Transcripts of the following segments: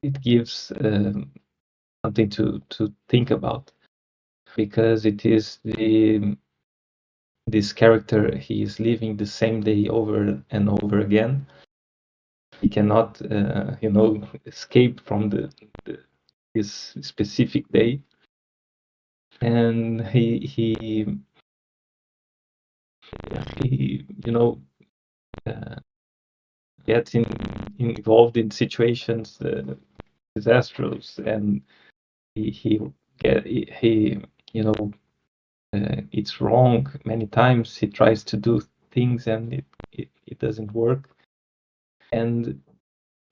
it gives something to think about, because it is this character, he is living the same day over and over again. He cannot escape from this specific day, and he gets involved in situations disastrous, and he it's wrong many times. He tries to do things and it doesn't work,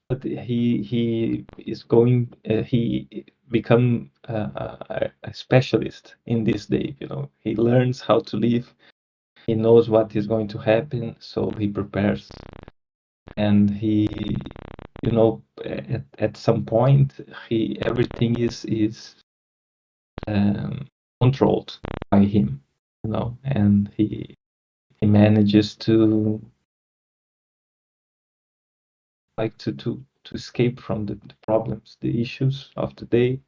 but he is going he become a specialist in this day. He learns how to live. He knows what is going to happen, so he prepares, and he at some point everything is controlled by him, and he manages to escape from the problems, the issues of the day.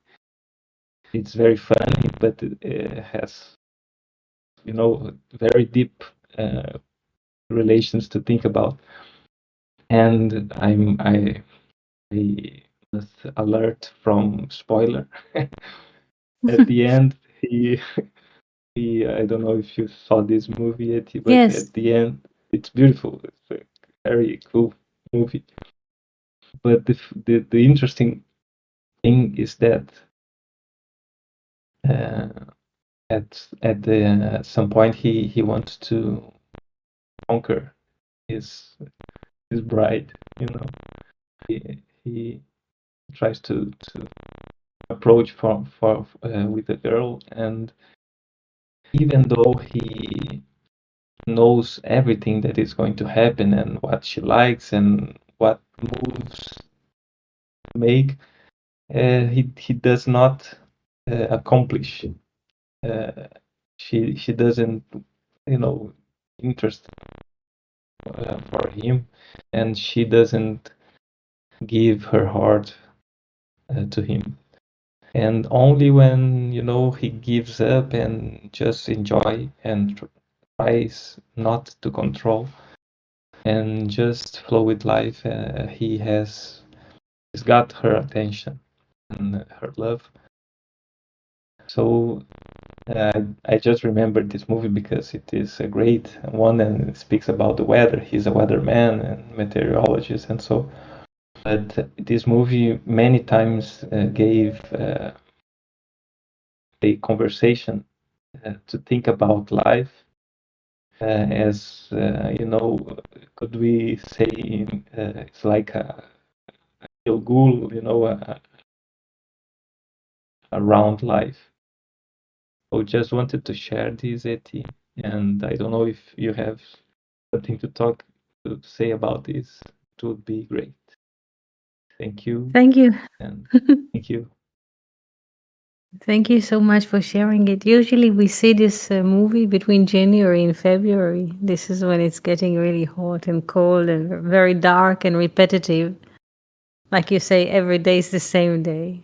It's very funny, but it has very deep relations to think about. And I must alert from spoiler. At the end, he I don't know if you saw this movie yet, but Yes. at the end, it's beautiful. It's a very cool movie. But the interesting thing is that at some point he wants to conquer his bride. He tries to approach with a girl, and even though he knows everything that is going to happen and what she likes and what moves to make, he does not accomplish. She doesn't interest for him, and she doesn't give her heart to him. And only when he gives up and just enjoy and tries not to control and just flow with life, he's got her attention and her love. So I just remembered this movie because it is a great one, and it speaks about the weather. He's a weatherman and meteorologist, and so. But this movie many times gave a conversation to think about life, as could we say it's like a Gul, around life. So just wanted to share this, Eti, and I don't know if you have something to say about this. It would be great. Thank you. Thank you. And thank you. Thank you so much for sharing it. Usually we see this movie between January and February. This is when it's getting really hot and cold and very dark and repetitive. Like you say, every day is the same day.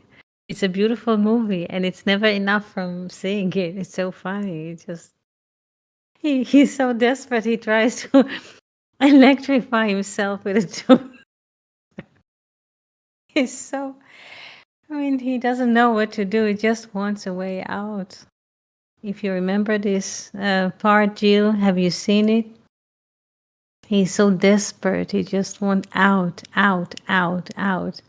It's a beautiful movie, and it's never enough from seeing it. It's so funny. It just he's so desperate. He tries to electrify himself with a tube. He's so. I mean, he doesn't know what to do. He just wants a way out. If you remember this part, Jill, have you seen it? He's so desperate. He just wants out, out, out, out.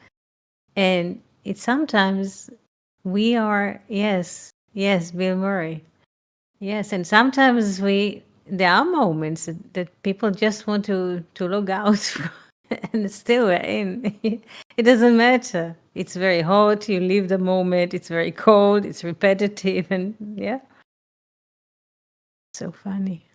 And it sometimes we are, yes, Bill Murray. Yes, and sometimes there are moments that people just want to look out and still in. It doesn't matter. It's very hot. You leave the moment. It's very cold. It's repetitive, and yeah, so funny.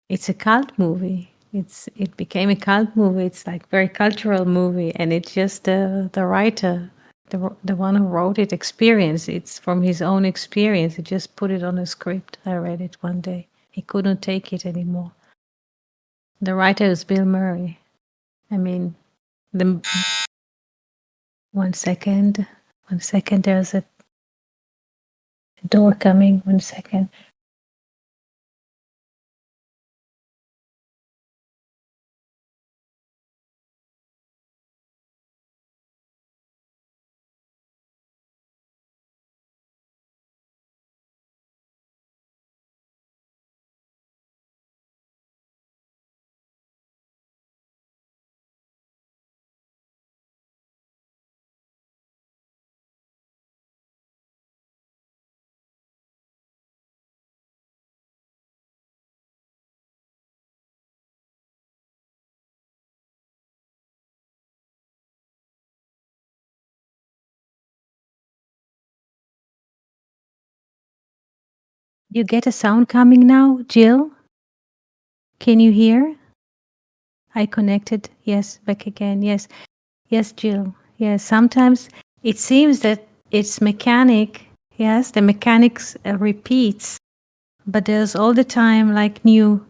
It's a cult movie. It became a cult movie. It's like very cultural movie, and it's just the writer, the one who wrote it, experience. It's from his own experience. He just put it on a script. I read it one day. He couldn't take it anymore. The writer is Bill Murray. I mean, The 1 second. 1 second. There's a door coming. 1 second. You get a sound coming now, Jill? Can you hear? I connected. Yes, back again. Yes. Yes, Jill. Yes. Sometimes it seems that it's mechanic. Yes, the mechanics repeats, but there's all the time like new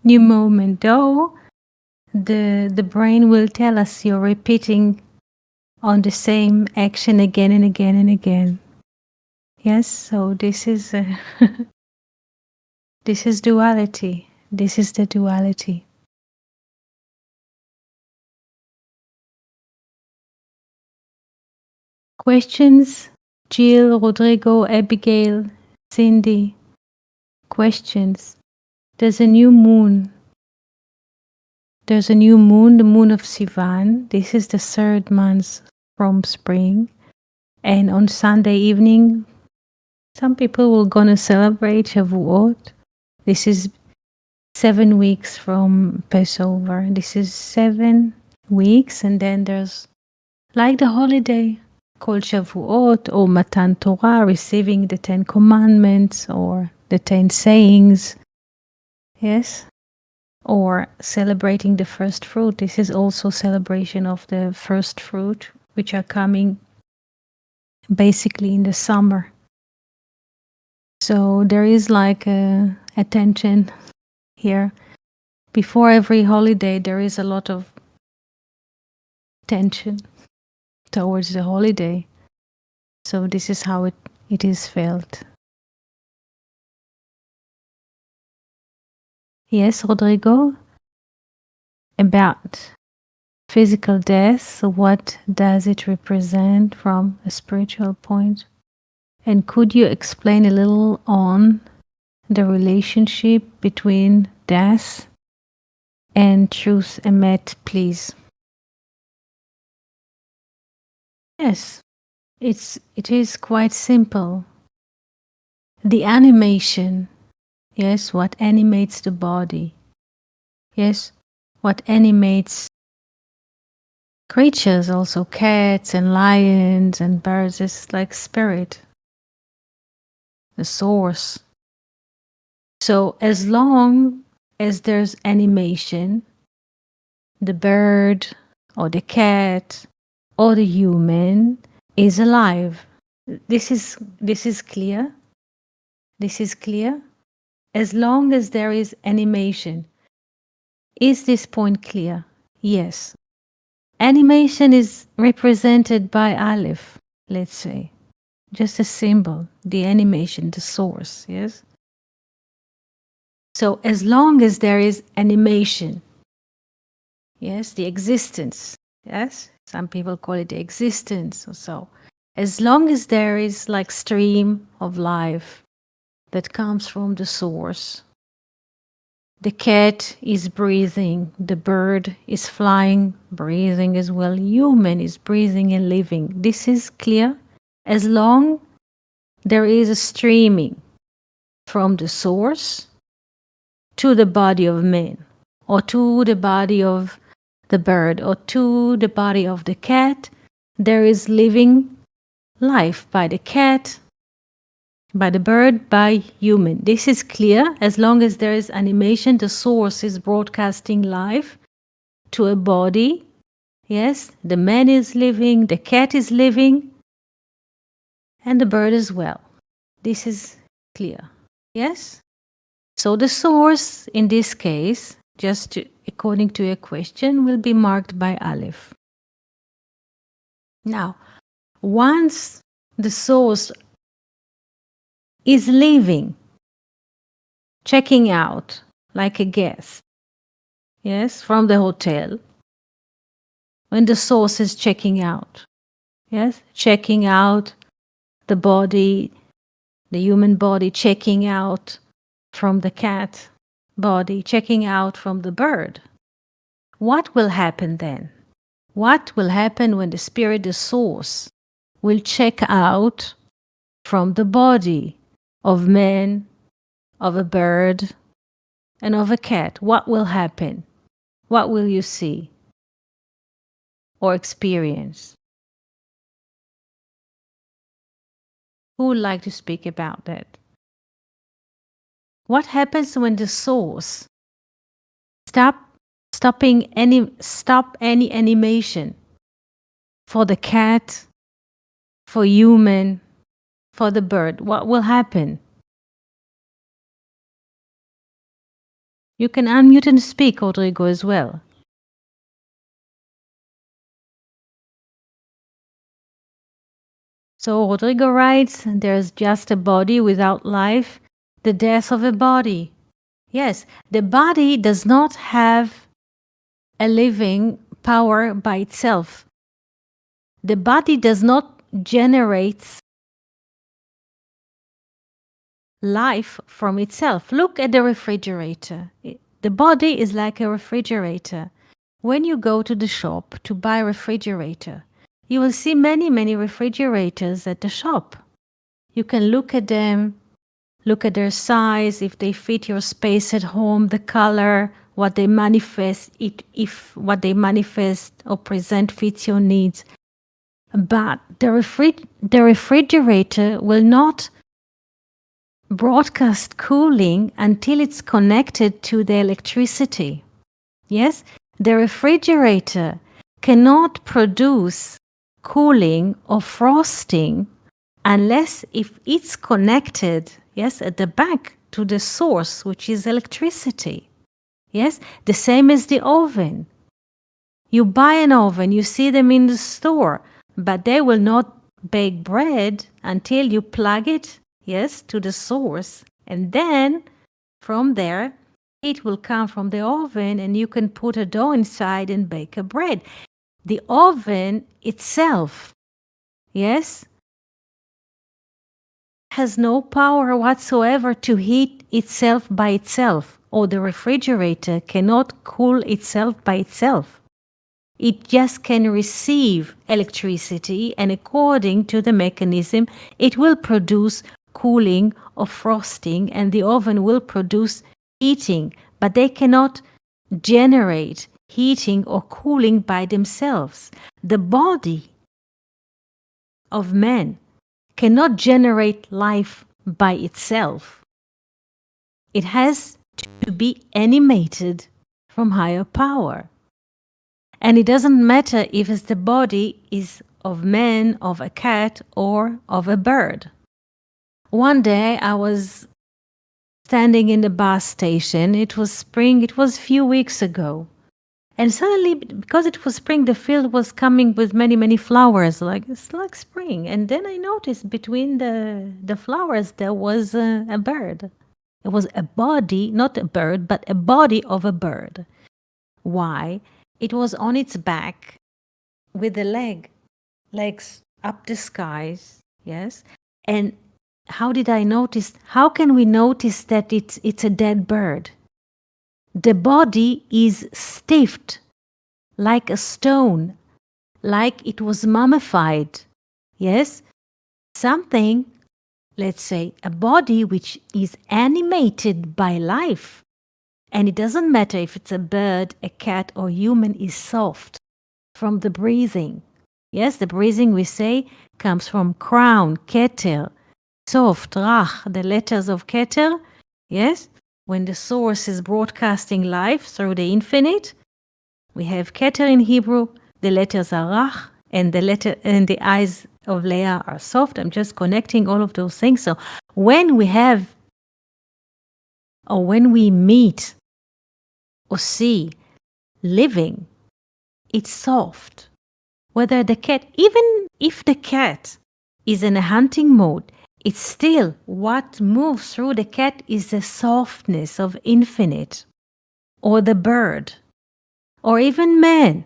moment. Though the brain will tell us you're repeating on the same action again and again and again. Yes, so this is this is duality. This is the duality. Questions? Jill, Rodrigo, Abigail, Cindy. Questions. There's a new moon. There's a new moon, the moon of Sivan. This is the 3rd month from spring. And on Sunday evening, some people will gonna celebrate Shavuot. This is 7 weeks from Passover. This is 7 weeks, and then there's like the holiday called Shavuot or Matan Torah, receiving the 10 commandments or the 10 sayings. Yes? Or celebrating the first fruit. This is also celebration of the first fruit, which are coming basically in the summer. So there is like a tension here. Before every holiday, there is a lot of tension towards the holiday. So this is how it is felt. Yes, Rodrigo? About physical death, what does it represent from a spiritual point? And could you explain a little on the relationship between death and truth emet, please? Yes, it is quite simple. The animation, yes, what animates the body, yes, what animates creatures, also cats and lions and birds, is like spirit, the source. So as long as there's animation, the bird or the cat or the human is alive. This is clear. This is clear. As long as there is animation. Is this point clear? Yes. Animation is represented by Aleph, let's say. Just a symbol, the animation, the source, yes? So as long as there is animation, yes, the existence, yes? Some people call it the existence or so. As long as there is like stream of life that comes from the source, the cat is breathing, the bird is flying, breathing as well, human is breathing and living. This is clear. As long there is a streaming from the source to the body of man, or to the body of the bird, or to the body of the cat, there is living life by the cat, by the bird, by human. This is clear. As long as there is animation, the source is broadcasting life to a body. Yes, the man is living, the cat is living, and the bird as well. This is clear. Yes? So the source, in this case, just according to your question, will be marked by Aleph. Now, once the source is leaving, checking out like a guest, yes, from the hotel, when the source is checking out, yes, checking out the body, the human body, checking out from the cat body, checking out from the bird. What will happen then? What will happen when the spirit, the source, will check out from the body of man, of a bird, and of a cat? What will happen? What will you see or experience? Who would like to speak about that? What happens when the source stop any animation for the cat, for human, for the bird? What will happen? You can unmute and speak, Rodrigo, as well. So Rodrigo writes, there's just a body without life, the death of a body. Yes, the body does not have a living power by itself. The body does not generate life from itself. Look at the refrigerator. The body is like a refrigerator. When you go to the shop to buy a refrigerator, you will see many, many refrigerators at the shop. You can look at them, look at their size, if they fit your space at home, the color, what they manifest, if what they manifest or present fits your needs. But the refrigerator will not broadcast cooling until it's connected to the electricity. Yes, the refrigerator cannot produce cooling or frosting unless if it's connected, yes, at the back to the source, which is electricity. Yes, the same as the oven. You buy an oven, you see them in the store, but they will not bake bread until you plug it, yes, to the source. And then from there, it will come from the oven and you can put a dough inside and bake a bread. The oven itself, yes, has no power whatsoever to heat itself by itself, or the refrigerator cannot cool itself by itself. It just can receive electricity, and according to the mechanism, it will produce cooling or frosting, and the oven will produce heating, but they cannot generate heating or cooling by themselves. The body of man cannot generate life by itself. It has to be animated from higher power. And it doesn't matter if it's the body is of man, of a cat, or of a bird. One day I was standing in the bus station. It was spring. It was a few weeks ago. And suddenly, because it was spring, the field was coming with many, many flowers, like it's like spring. And then I noticed between the flowers there was a bird. It was a body, not a bird, but a body of a bird. Why? It was on its back with the legs up the skies, yes. And how did I notice? How can we notice that it's a dead bird? The body is stiffed like a stone, like it was mummified. Yes? Something, let's say, a body which is animated by life. And it doesn't matter if it's a bird, a cat, or human, is soft from the breathing. Yes, the breathing we say comes from crown, keter, soft, rach, the letters of keter. Yes, when the source is broadcasting life through the infinite, we have keter in Hebrew, the letters are rach, and the eyes of Leah are soft. I'm just connecting all of those things. So when we have, or when we meet or see living. It's soft. Whether the cat, even if the cat is in a hunting mode, it's still what moves through the cat is the softness of infinite, or the bird, or even man.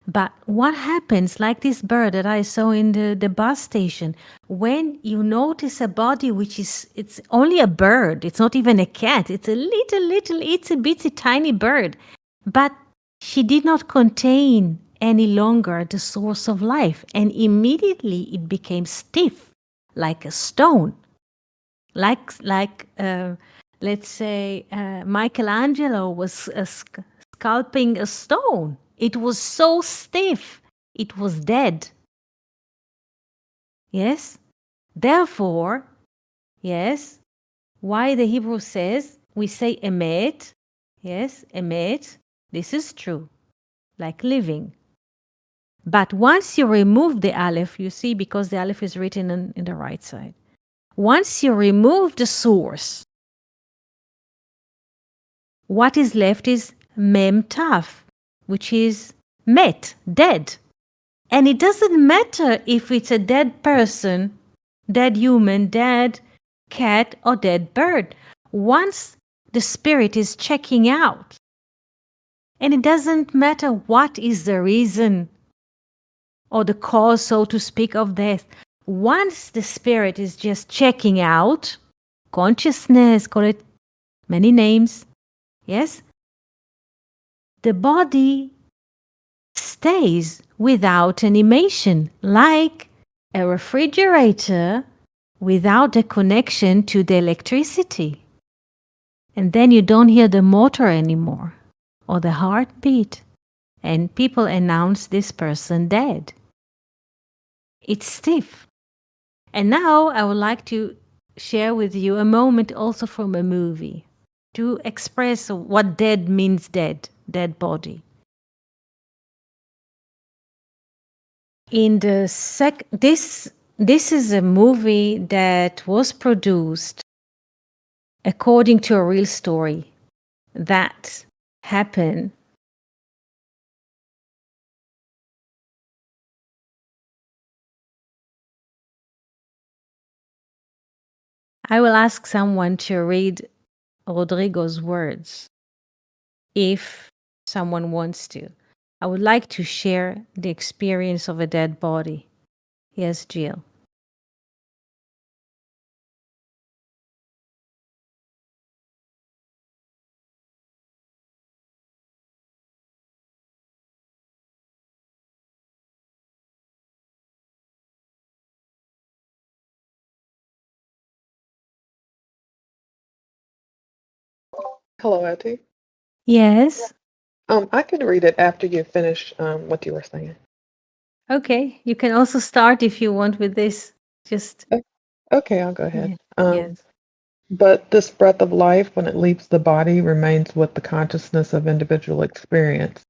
But what happens, like this bird that I saw in the bus station, when you notice a body which it's only a bird, it's not even a cat, it's a little, itsy bitsy tiny bird, but she did not contain any longer the source of life, and immediately it became stiff, like a stone, like let's say Michelangelo was sculpting a stone. It was so stiff, it was dead. Yes? Therefore, yes, why the Hebrew says, we say emet, yes, emet, this is true, like living. But once you remove the aleph, you see, because the aleph is written in the right side, once you remove the source, what is left is mem taf, which is met, dead. And it doesn't matter if it's a dead person, dead human, dead cat, or dead bird. Once the spirit is checking out, and it doesn't matter what is the reason or the cause, so to speak, of death. Once the spirit is just checking out, consciousness, call it many names, yes, the body stays without animation, like a refrigerator without a connection to the electricity. And then you don't hear the motor anymore or the heartbeat, and people announce this person dead. It's stiff. And now I would like to share with you a moment also from a movie to express what dead means, dead body. In the this is a movie that was produced according to a real story that happened. I will ask someone to read Rodrigo's words if someone wants to. I would like to share the experience of a dead body. Yes, Jill. Hello, Auntie. Yes. I can read it after you finish what you were saying. Okay. You can also start if you want with this. Just Okay, I'll go ahead. yes. But this breath of life, when it leaves the body, remains with the consciousness of individual experience.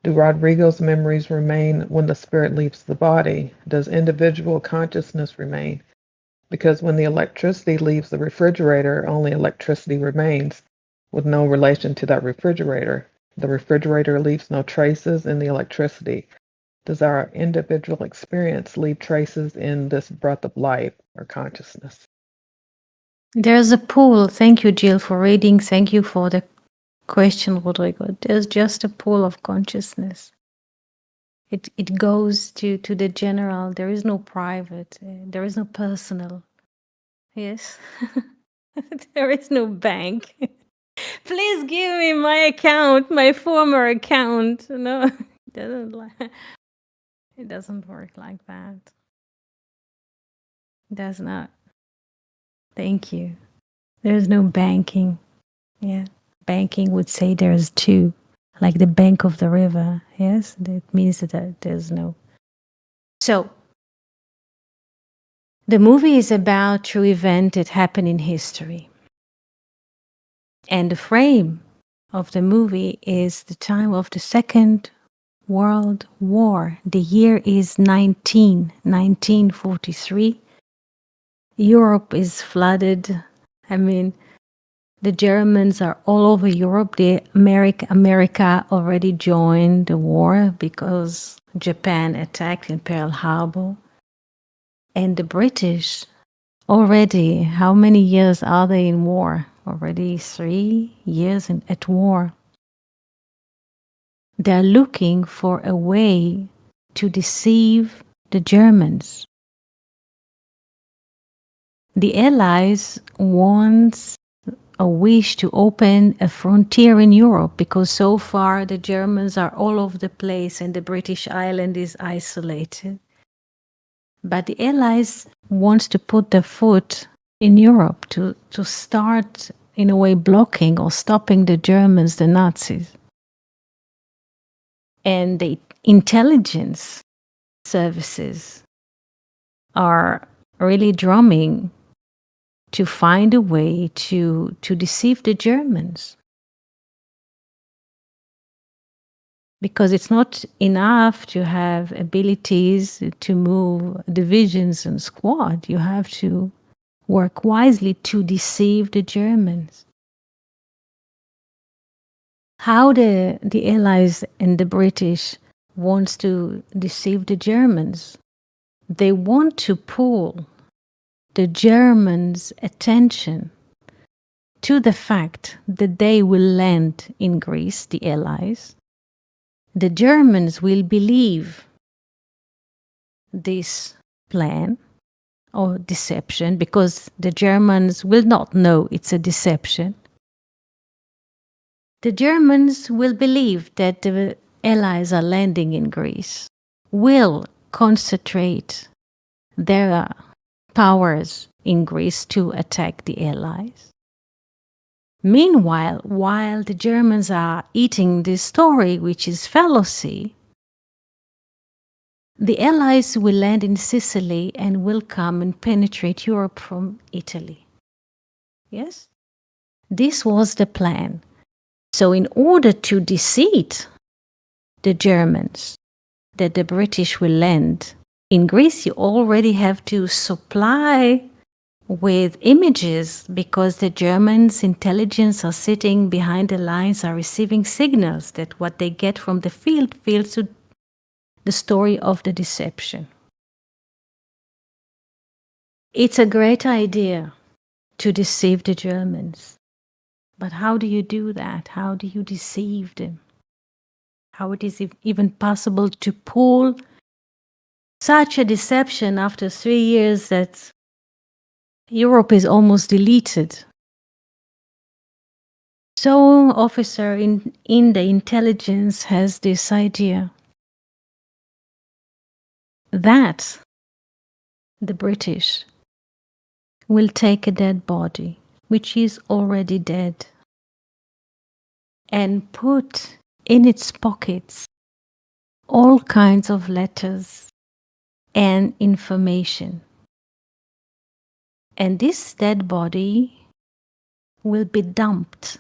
Do Rodrigo's memories remain when the spirit leaves the body? Does individual consciousness remain? Because when the electricity leaves the refrigerator, only electricity remains, with no relation to that refrigerator. The refrigerator leaves no traces in the electricity. Does our individual experience leave traces in this breath of life or consciousness? There's a pool. Thank you, Jill, for reading. Thank you for the question, Rodrigo. There's just a pool of consciousness. It goes to the general. There is no private. There is no personal. Yes. There is no bank. Please give me my account, my former account. No, it doesn't work like that. It does not. Thank you. There's no banking. Yeah. Banking would say there's two, like the bank of the river. Yes. That means that there's no. So the movie is about a true event that happened in history. And the frame of the movie is the time of the Second World War. The year is 1943. Europe is flooded. I mean, The Germans are all over Europe. America already joined the war because Japan attacked in Pearl Harbor. And the British already, how many years are they in war? Already 3 years at war. They're looking for a way to deceive the Germans. The Allies want a wish to open a frontier in Europe because so far the Germans are all over the place and the British island is isolated. But the Allies want to put their foot in Europe to start, in a way, blocking or stopping the Germans, the Nazis. And the intelligence services are really drumming to find a way to deceive the Germans. Because it's not enough to have abilities to move divisions and squad. You have to work wisely to deceive the Germans. How the Allies and the British wants to deceive the Germans? They want to pull the Germans' attention to the fact that they will land in Greece, the Allies. The Germans will believe this plan or deception because the Germans will not know it's a deception. The Germans will believe that the Allies are landing in Greece, will concentrate their powers in Greece to attack the Allies. Meanwhile, while the Germans are eating this story, which is fallacy, the Allies will land in Sicily and will come and penetrate Europe from Italy. Yes? This was the plan. So in order to deceive the Germans that the British will land in Greece, you already have to supply with images because the Germans' intelligence are sitting behind the lines, are receiving signals that what they get from the field feels to the story of the deception. It's a great idea to deceive the Germans. But how do you do that? How do you deceive them? How it is even possible to pull such a deception after 3 years that Europe is almost deleted? So, officer in the intelligence has this idea that the British will take a dead body, which is already dead, and put in its pockets all kinds of letters and information. And this dead body will be dumped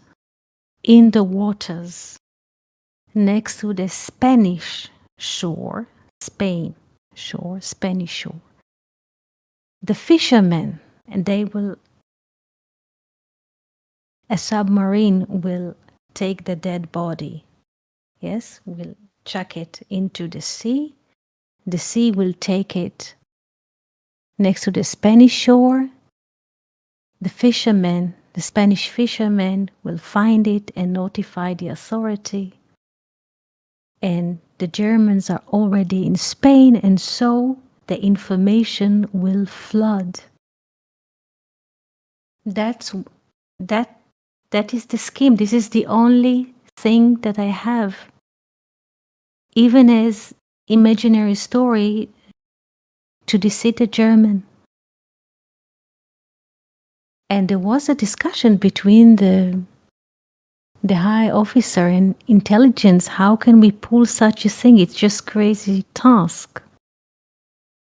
in the waters next to the Spanish shore, Spanish shore. The fishermen, and a submarine will take the dead body, yes, will chuck it into the sea. The sea will take it next to the Spanish shore. The Spanish fishermen will find it and notify the authority. And the Germans are already in Spain, and so the information will flood. That is the scheme. This is the only thing that I have, even as imaginary story, to deceive the German. And there was a discussion between the high officer and intelligence. How can we pull such a thing? It's just crazy task.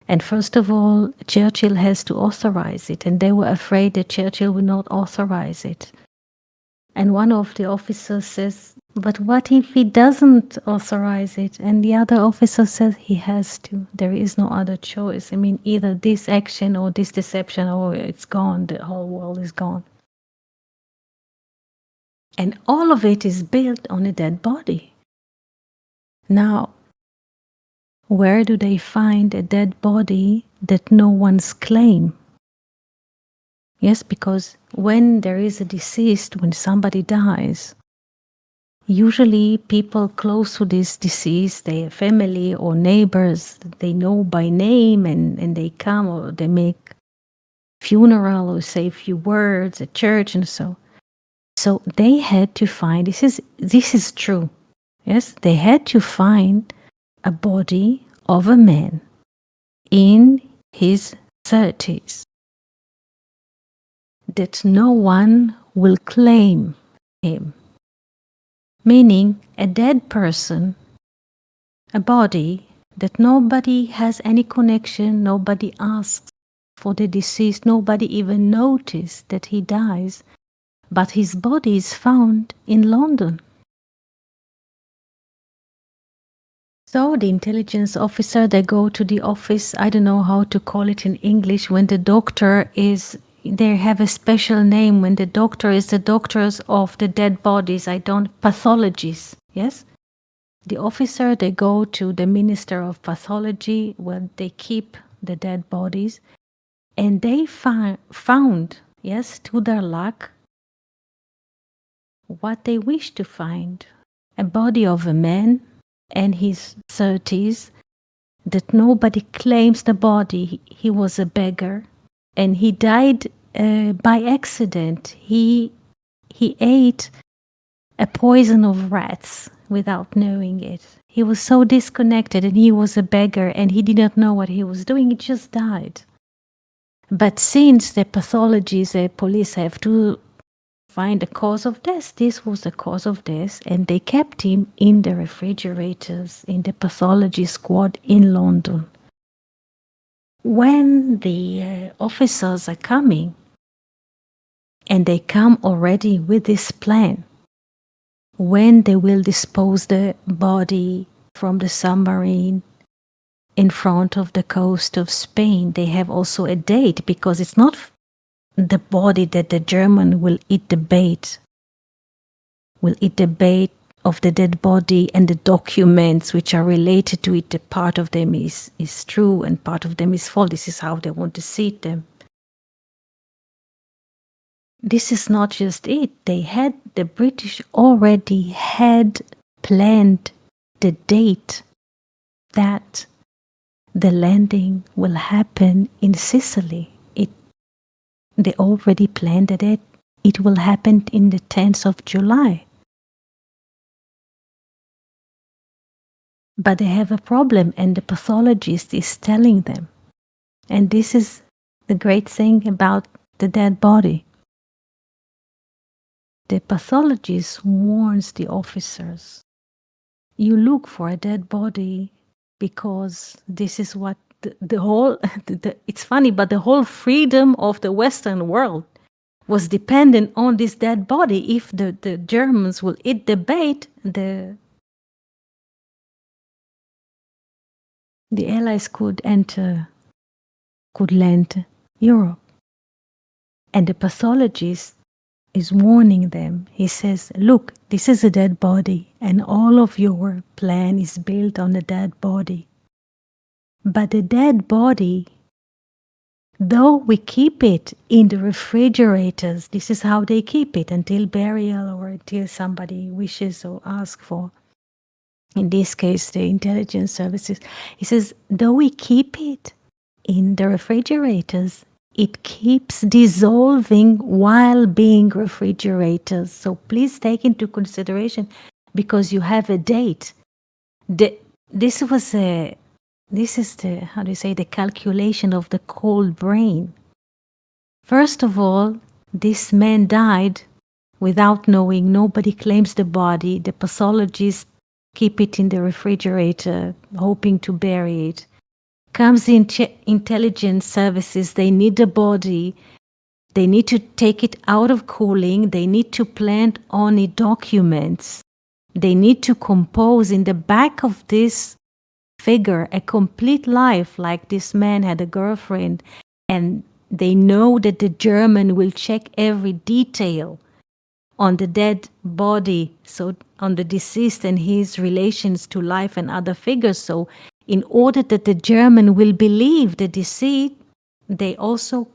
And first of all, Churchill has to authorize it, and they were afraid that Churchill would not authorize it. And one of the officers says, but what if he doesn't authorize it? And the other officer says he has to. There is no other choice. I mean, either this action or this deception, or it's gone. The whole world is gone. And all of it is built on a dead body. Now, where do they find a dead body that no one's claim? Yes, because when there is a deceased, when somebody dies, usually people close to this deceased, their family or neighbors, they know by name and they come or they make funeral or say a few words at church and so. So they had to find, this is true. Yes, they had to find a body of a man in his 30s that no one will claim him. Meaning a dead person, a body that nobody has any connection, nobody asks for the deceased, nobody even noticed that he dies, but his body is found in London. So the intelligence officer, they go to the office, I don't know how to call it in English, when the doctor is, they have a special name, when the doctor is the doctors of the dead bodies, pathologists, yes? The officer, they go to the Minister of Pathology where they keep the dead bodies, and they found, yes, to their luck, what they wish to find. A body of a man in his 30s that nobody claims the body. He was a beggar and he died by accident. He ate a poison of rats without knowing it. He was so disconnected and he was a beggar and he did not know what he was doing. He just died. But since the pathologists, the police have to find the cause of death, this was the cause of death, and they kept him in the refrigerators in the pathology squad in London. When the officers are coming, and they come already with this plan, when they will dispose the body from the submarine in front of the coast of Spain, they have also a date, because it's not the body that the German will eat the bait of the dead body and the documents which are related to it. The part of them is true and part of them is false. This is how they want to see them. This is not just it. The British already had planned the date that the landing will happen in Sicily. They already planned that it will happen in the 10th of July. But they have a problem, and the pathologist is telling them. And this is the great thing about the dead body. The pathologist warns the officers, you look for a dead body because this is what the whole, it's funny, but the whole freedom of the Western world was dependent on this dead body. If the Germans will eat the bait, the Allies could land Europe. And the pathologist is warning them. He says, look, this is a dead body, and all of your plan is built on a dead body. But the dead body, though we keep it in the refrigerators, this is how they keep it until burial or until somebody wishes or asks for, in this case, the intelligence services. He says, though we keep it in the refrigerators, it keeps dissolving while being refrigerators. So please take into consideration, because you have a date. This is the calculation of the cold brain. First of all, this man died without knowing. Nobody claims the body. The pathologists keep it in the refrigerator, hoping to bury it. Comes the intelligence services, they need the body, they need to take it out of cooling, they need to plant on it documents, they need to compose in the back of this figure a complete life, like this man had a girlfriend, and they know that the German will check every detail on the dead body, so on the deceased and his relations to life and other figures. So in order that the German will believe the deceased, they also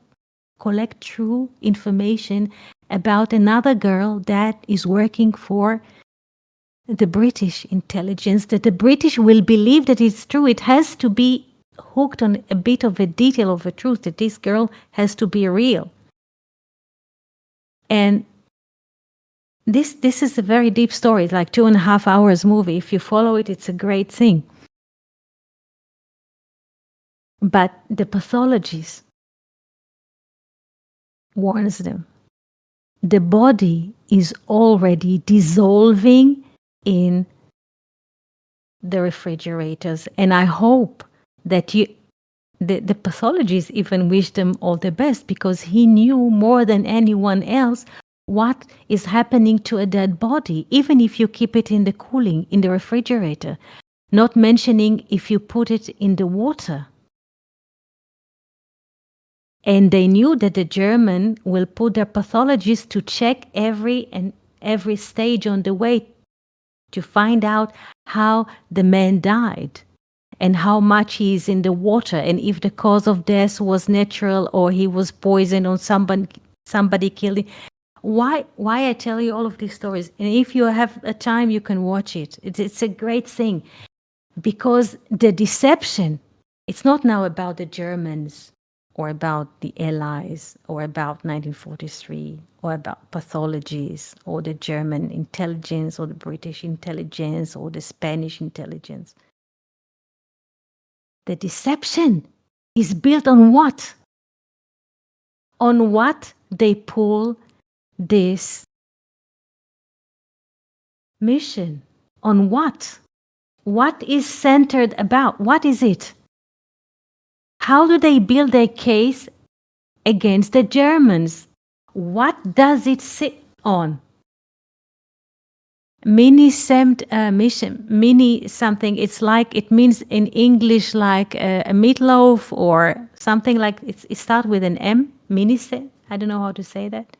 collect true information about another girl that is working for the British intelligence, that the British will believe that it's true. It has to be hooked on a bit of a detail of a truth, that this girl has to be real. And this is a very deep story. It's like 2.5 hours movie. If you follow it, it's a great thing. But the pathologist warns them. The body is already dissolving in the refrigerators. And I hope that the pathologist even wished them all the best, because he knew more than anyone else what is happening to a dead body, even if you keep it in the cooling, in the refrigerator, not mentioning if you put it in the water. And they knew that the German will put their pathologist to check every stage on the way to find out how the man died and how much he is in the water, and if the cause of death was natural or he was poisoned or somebody killed him. Why I tell you all of these stories? And if you have a time, you can watch it. It's a great thing, because the deception, it's not now about the Germans or about the Allies or about 1943 or about pathologies or the German intelligence or the British intelligence or the Spanish intelligence. The deception is built on what? On what they pull this mission. On what? What is centered about? What is it? How do they build their case against the Germans? What does it sit on? Mini mission, mini something. It's like, it means in English like a meatloaf or something like, it starts with an M. Mini, I don't know how to say that.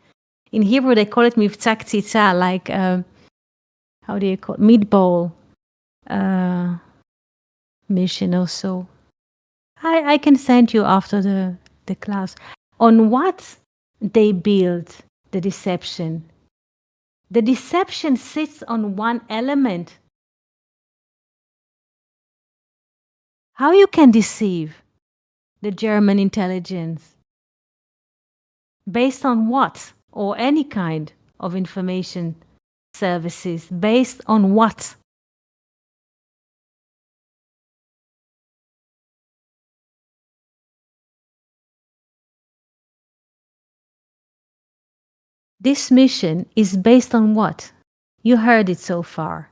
In Hebrew they call it mivtza ktsitsa, like how do you call it? Meatball mission or so. I can send you after the class on what they build the deception. The deception sits on one element. How you can deceive the German intelligence? Based on what? Or any kind of information services. Based on what? This mission is based on what? You heard it so far.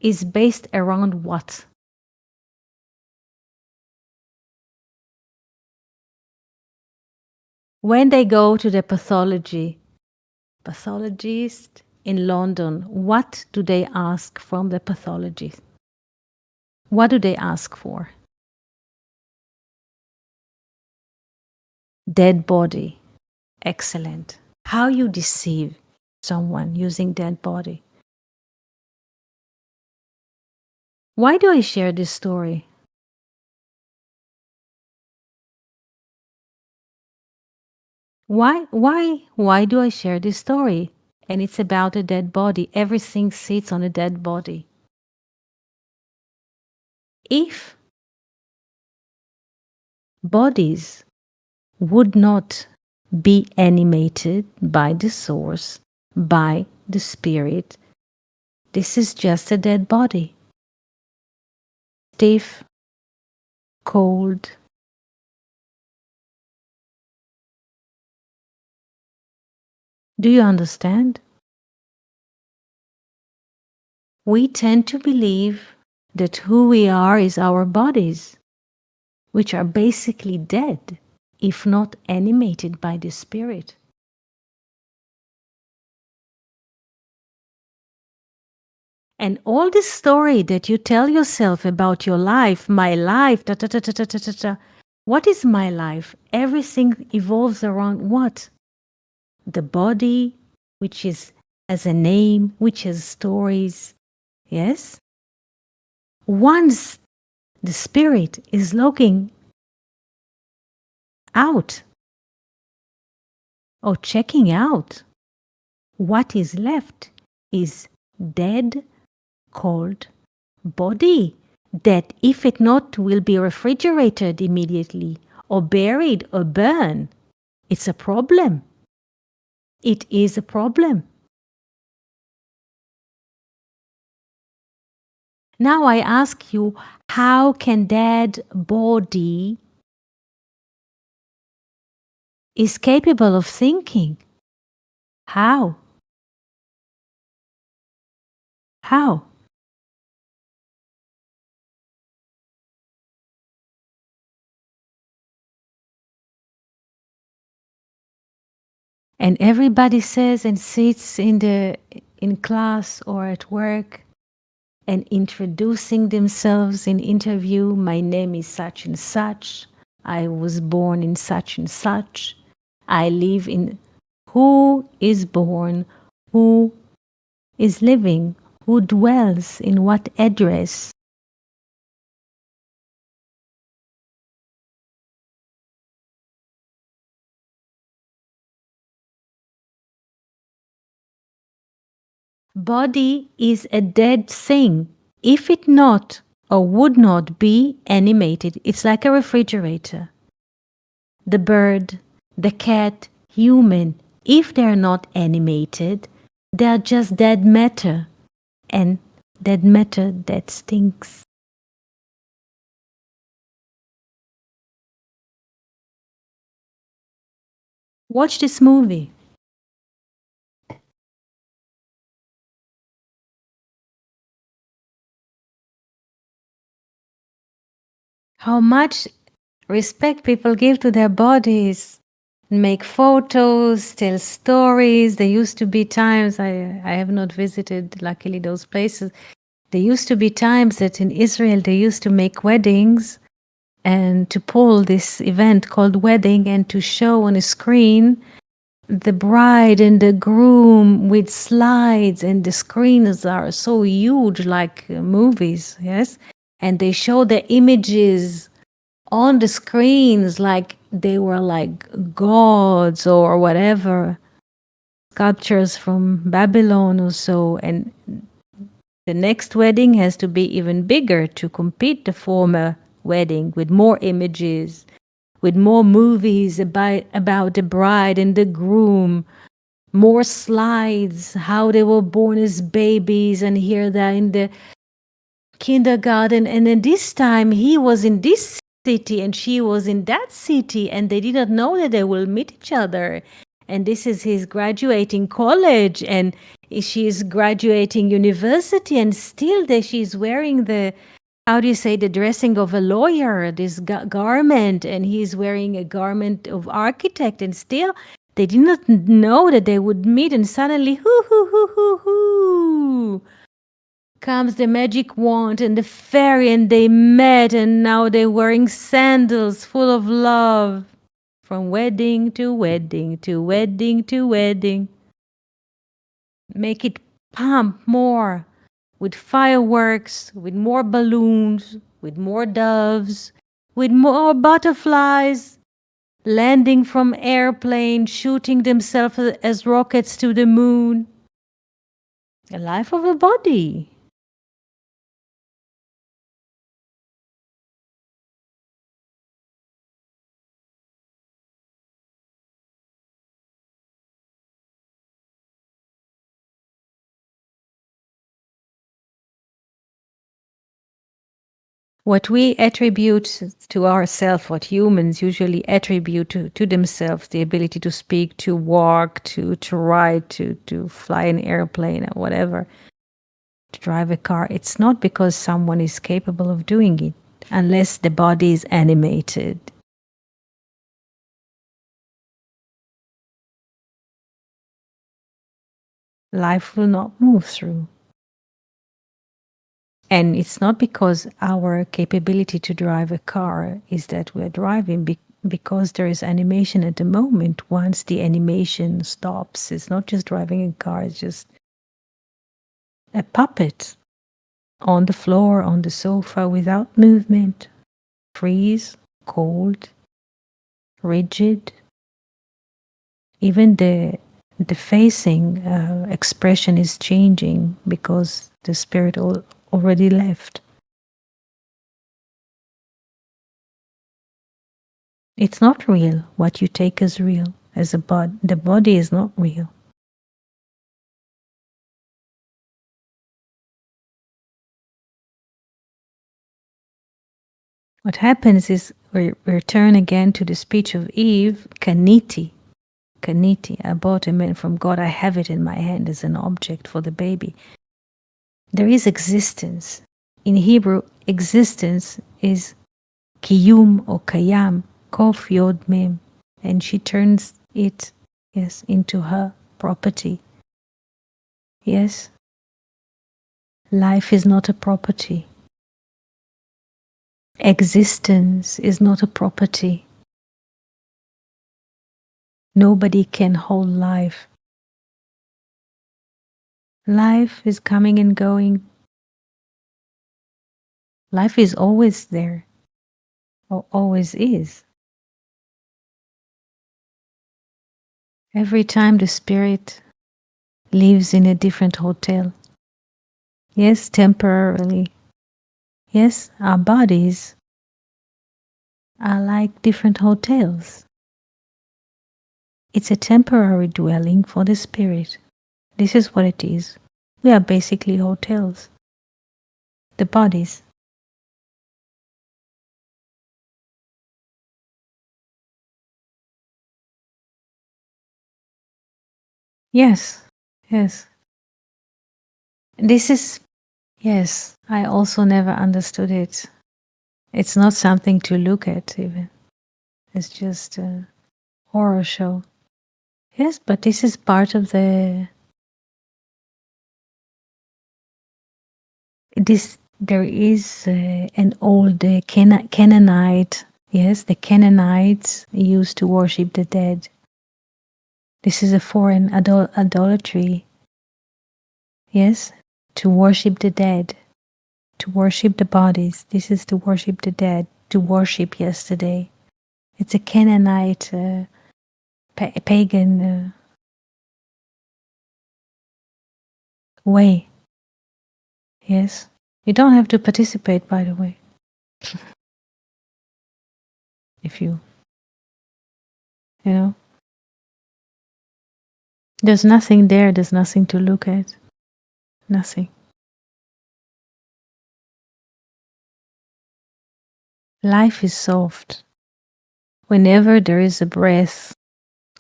Is based around what? When they go to the pathologist in London, what do they ask from the pathologist? What do they ask for? Dead body. Excellent. How you deceive someone using dead body. Why do I share this story? Why do I share this story? And it's about a dead body. Everything sits on a dead body. If bodies would not be animated by the source, by the spirit, this is just a dead body. Stiff, cold. Do you understand? We tend to believe that who we are is our bodies, which are basically dead, if not animated by the spirit. And all this story that you tell yourself about your life, my life, what is my life? Everything evolves around what? The body, which is has a name, which has stories. Yes? Once the spirit is looking out or checking out, what is left is dead, cold body that, if it not, will be refrigerated immediately or buried or burned. It's a problem. It is a problem. Now I ask you, how can that body is capable of thinking? How? How? And everybody says and sits in class or at work and introducing themselves in interview. My name is such and such. I was born in such and such. I live in. Who is born? Who is living? Who dwells in what address? Body is a dead thing. If it not or would not be animated, it's like a refrigerator. The bird, the cat, human, if they're not animated, they're just dead matter. And dead matter that stinks. Watch this movie. How much respect people give to their bodies. Make photos, tell stories. There used to be times, I have not visited, luckily, those places. There used to be times that in Israel they used to make weddings and to pull this event called wedding and to show on a screen the bride and the groom with slides, and the screens are so huge like movies, yes? And they show the images on the screens like they were like gods or whatever, sculptures from Babylon or so. And the next wedding has to be even bigger to compete the former wedding, with more images, with more movies about the bride and the groom, more slides, how they were born as babies, and here they're in the kindergarten. And then this time he was in this city and she was in that city, and they did not know that they will meet each other. And this is his graduating college, and she's graduating university, and still she's wearing the, how do you say, the dressing of a lawyer, this garment, and he's wearing a garment of architect, and still they did not know that they would meet, and suddenly, hoo, comes the magic wand and the fairy, and they met, and now they're wearing sandals full of love. From wedding to wedding to wedding to wedding. Make it pump more with fireworks, with more balloons, with more doves, with more butterflies, landing from airplanes, shooting themselves as rockets to the moon. The life of a body. What we attribute to ourselves, what humans usually attribute to themselves, the ability to speak, to walk, to ride, to fly an airplane or whatever, to drive a car, it's not because someone is capable of doing it, unless the body is animated. Life will not move through. And it's not because our capability to drive a car is that we're driving, because there is animation at the moment. Once the animation stops, it's not just driving a car, it's just a puppet on the floor, on the sofa, without movement, freeze, cold, rigid. Even the facing expression is changing because the spirit already left. It's not real what you take as real, as a body. The body is not real. What happens is we return again to the speech of Eve, kaniti. Kaniti, I bought a man from God, I have it in my hand as an object for the baby. There is existence. In Hebrew, existence is kiyum or kayam, kof yod mem, and she turns it, yes, into her property. Yes, life is not a property. Existence is not a property. Nobody can hold life. Life is coming and going. Life is always there, or always is. Every time the spirit lives in a different hotel. Yes, temporarily. Yes, our bodies are like different hotels. It's a temporary dwelling for the spirit. This is what it is. We are basically hotels. The bodies. Yes, yes. This is, yes, I also never understood it. It's not something to look at even. It's just a horror show. Yes, but this is part of the there is an old Canaanite, yes, the Canaanites used to worship the dead. This is a foreign idolatry, yes, to worship the dead, to worship the bodies. This is to worship the dead, to worship yesterday. It's a Canaanite pagan way. Yes, you don't have to participate, by the way. If you know, there's nothing there, there's nothing to look at. Nothing. Life is soft. Whenever there is a breath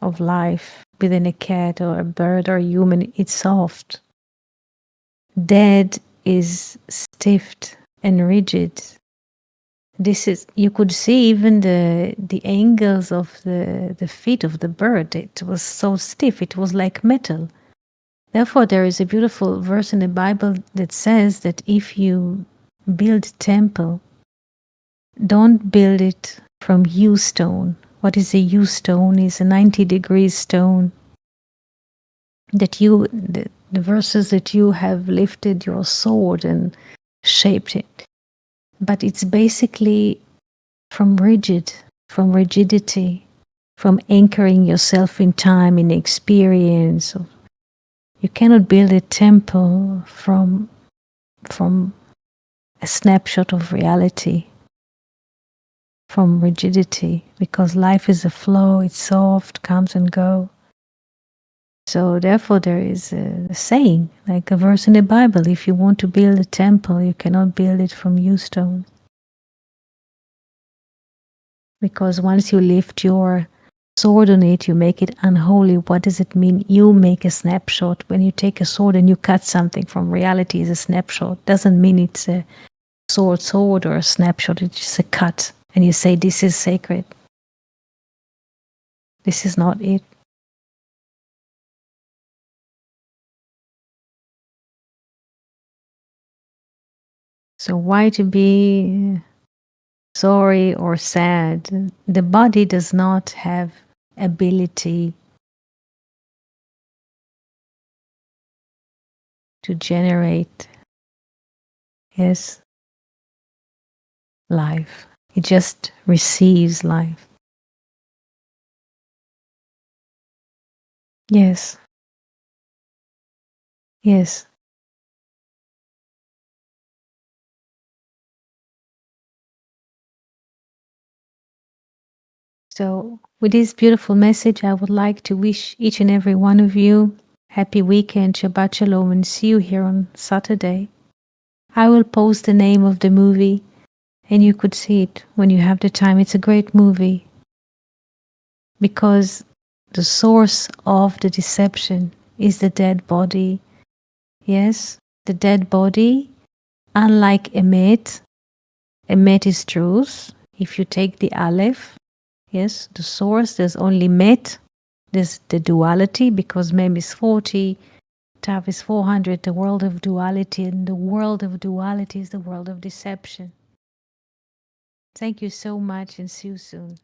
of life within a cat or a bird or a human, it's soft. Dead is stiff and rigid. This is, you could see even the angles of the feet of the bird. It was so stiff, it was like metal. Therefore, there is a beautiful verse in the Bible that says that if you build a temple, don't build it from hew stone. What is a hew stone? Is a 90-degree stone that the verses that you have lifted your sword and shaped it. But it's basically from rigidity, from anchoring yourself in time, in experience. You cannot build a temple from a snapshot of reality, from rigidity, because life is a flow, it's soft, comes and go. So therefore there is a saying, like a verse in the Bible, if you want to build a temple, you cannot build it from hew stones. Because once you lift your sword on it, you make it unholy. What does it mean? You make a snapshot. When you take a sword and you cut something from reality, is a snapshot. Doesn't mean it's a sword or a snapshot. It's just a cut. And you say, this is sacred. This is not it. So why to be sorry or sad? The body does not have ability to generate, yes, life. It just receives life. Yes. Yes. So, with this beautiful message, I would like to wish each and every one of you happy weekend, Shabbat Shalom, and see you here on Saturday. I will post the name of the movie, and you could see it when you have the time. It's a great movie because the source of the deception is the dead body. Yes, the dead body, unlike Emet is truth. If you take the Aleph, yes, the source, there's only Met, there's the duality, because Mem is 40, Tav is 400, the world of duality, and the world of duality is the world of deception. Thank you so much, and see you soon.